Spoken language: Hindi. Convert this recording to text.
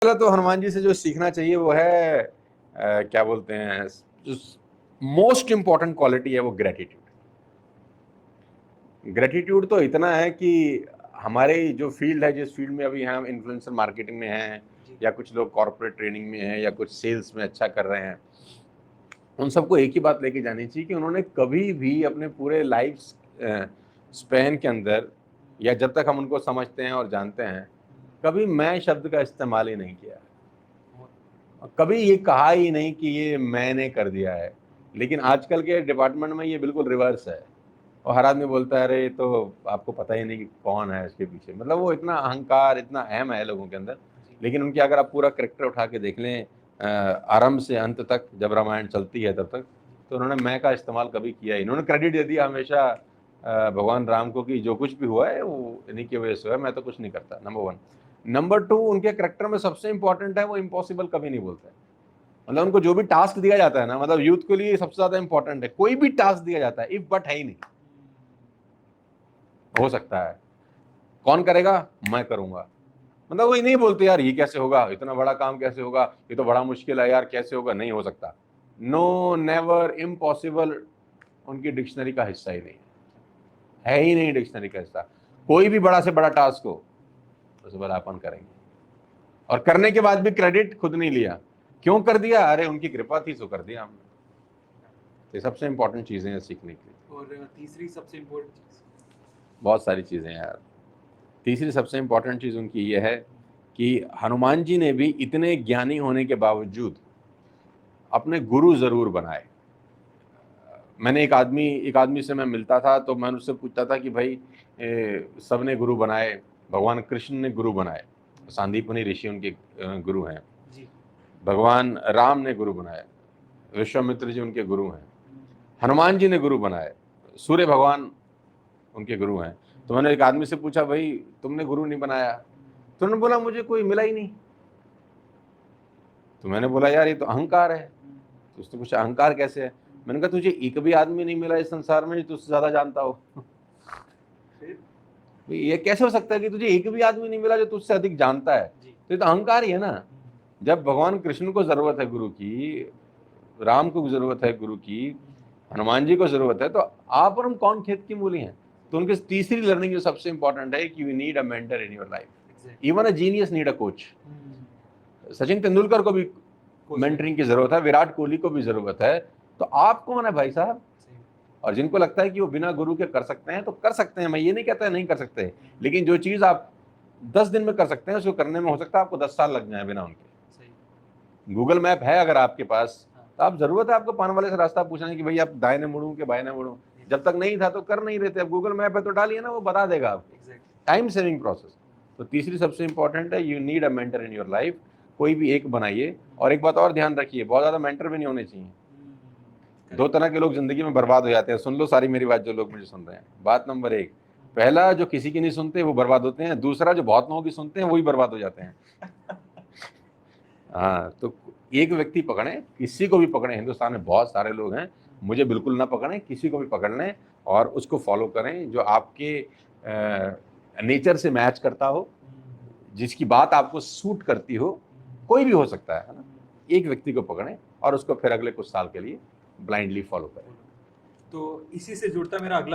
पहले तो हनुमान जी से जो सीखना चाहिए वो है क्या बोलते हैं, जो मोस्ट इंपॉर्टेंट क्वालिटी है वो ग्रेटिट्यूड। ग्रेटिट्यूड तो इतना है कि हमारे जो फील्ड है, जिस फील्ड में अभी हम इन्फ्लुएंसर मार्केटिंग में हैं, या कुछ लोग कॉर्पोरेट ट्रेनिंग में हैं, या कुछ सेल्स में अच्छा कर रहे हैं, उन सबको एक ही बात लेके जानी चाहिए कि उन्होंने कभी भी अपने पूरे लाइफ स्पैन के अंदर, या जब तक हम उनको समझते हैं और जानते हैं, कभी मैं शब्द का इस्तेमाल ही नहीं किया, कभी ये कहा ही नहीं कि ये मैंने कर दिया है। लेकिन आजकल के डिपार्टमेंट में ये बिल्कुल रिवर्स है, और हर आदमी बोलता है अरे ये तो आपको पता ही नहीं कि कौन है इसके पीछे। मतलब वो इतना अहंकार, इतना अहम है लोगों के अंदर। लेकिन उनकी अगर आप पूरा करेक्टर उठा के देख लें, आरंभ से अंत तक, जब रामायण चलती है तब तक, तो उन्होंने मैं का इस्तेमाल कभी किया ही। इन्होंने क्रेडिट दे दिया हमेशा भगवान राम को कि जो कुछ भी हुआ है वो इन्हीं की वजह से हुआ है, मैं तो कुछ नहीं करता, नंबर 1। नंबर 2, उनके करेक्टर में सबसे इंपॉर्टेंट है वो इम्पॉसिबल कभी नहीं बोलते। मतलब उनको जो भी टास्क दिया जाता है ना, मतलब यूथ के लिए सबसे ज्यादा इंपॉर्टेंट है, कोई भी टास्क दिया जाता है इफ बट है ही नहीं। हो सकता है, कौन करेगा, मैं करूंगा। मतलब वो नहीं बोलते यार ये कैसे होगा, इतना बड़ा काम कैसे होगा, ये तो बड़ा मुश्किल है यार, कैसे होगा, नहीं हो सकता। नो, नेवर, इम्पॉसिबल उनकी डिक्शनरी का हिस्सा ही नहीं है ही नहीं डिक्शनरी का हिस्सा। कोई भी बड़ा से बड़ा टास्क हो उस पर अपन करेंगे, और करने के बाद भी क्रेडिट खुद नहीं लिया। क्यों कर दिया, अरे उनकी कृपा थी तो कर दिया हमने। ये सबसे इंपॉर्टेंट चीजें हैं सीखने के लिए। और तीसरी सबसे इम्पोर्टेंट चीज, बहुत सारी चीजें हैं यार। तीसरी सबसे इंपॉर्टेंट चीज उनकी यह है कि हनुमान जी ने भी इतने ज्ञानी होने के बावजूद अपने गुरु जरूर बनाए। मैंने एक आदमी से मैं मिलता था तो मैं उससे पूछता था कि भाई सबने गुरु बनाए, भगवान कृष्ण ने गुरु बनाए, सांदीपनि ऋषि उनके गुरु हैं, जी, भगवान राम ने गुरु बनाए, विश्वामित्र जी उनके गुरु हैं, हनुमान जी ने गुरु बनाए, सूर्य भगवान उनके गुरु हैं। तो मैंने एक आदमी से पूछा भाई तुमने गुरु नहीं बनाया, तो उन्होंने बोला मुझे कोई मिला ही नहीं। तो मैंने बोला यार ये तो अहंकार है। तो उसने पूछा अहंकार कैसे है। मैंने कहा तुझे एक भी आदमी नहीं मिला इस संसार में जो तुझसे ज्यादा जानता हो। ये कैसे हो सकता है कि तुझे एक भी आदमी नहीं मिला जो तुझसे अधिक जानता है, तो ये तो अहंकार ही है ना। जब भगवान कृष्ण को जरूरत है गुरु की, राम को जरूरत है गुरु की, हनुमान जी को जरूरत है, तो आप और हम कौन खेत की मूली हैं। तो उनकी तीसरी लर्निंग जो सबसे इंपॉर्टेंट है कि you need a mentor in your life, even a genius need a coach. Sachin Tendulkar को भी मेंटरिंग की जरूरत है, विराट कोहली को भी जरूरत है। तो आप कौन है भाई साहब। और जिनको लगता है कि वो बिना गुरु के कर सकते हैं तो कर सकते हैं, मैं ये नहीं कहता है नहीं कर सकते, लेकिन जो चीज आप 10 दिन में कर सकते हैं उसको करने में हो सकता है आपको 10 साल लग जाए बिना उनके। गूगल मैप है अगर आपके पास, तो आप जरूरत है आपको पान वाले से रास्ता पूछने की भाई आप दाहिने मुड़ूं कि बाएं मुड़ूं। जब तक नहीं था तो कर नहीं रहे थे, अब गूगल मैप है तो डालिए ना, वो बता देगा आपको। Time saving process. तो तीसरी सबसे इंपॉर्टेंट है you need a mentor in your life. कोई भी एक बनाइए, और एक बात और ध्यान रखिए, बहुत ज्यादा मेंटर भी नहीं होने चाहिए। 2 तरह के लोग जिंदगी में बर्बाद हो जाते हैं, सुन लो सारी मेरी बात जो लोग मुझे सुन रहे हैं। बात नंबर 1, पहला जो किसी की नहीं सुनते वो बर्बाद होते हैं, दूसरा जो बहुत लोगों की सुनते हैं वही बर्बाद हो जाते हैं। हाँ, तो एक व्यक्ति पकड़े, किसी को भी पकड़े, हिंदुस्तान में बहुत सारे लोग हैं, मुझे बिल्कुल ना पकड़ें, किसी को भी पकड़ लें और उसको फॉलो करें जो आपके नेचर से मैच करता हो, जिसकी बात आपको सूट करती हो। कोई भी हो सकता है ना। एक व्यक्ति को पकड़ें और उसको फिर अगले कुछ साल के लिए ब्लाइंडली फॉलो करें। तो इसी से जुड़ता मेरा अगला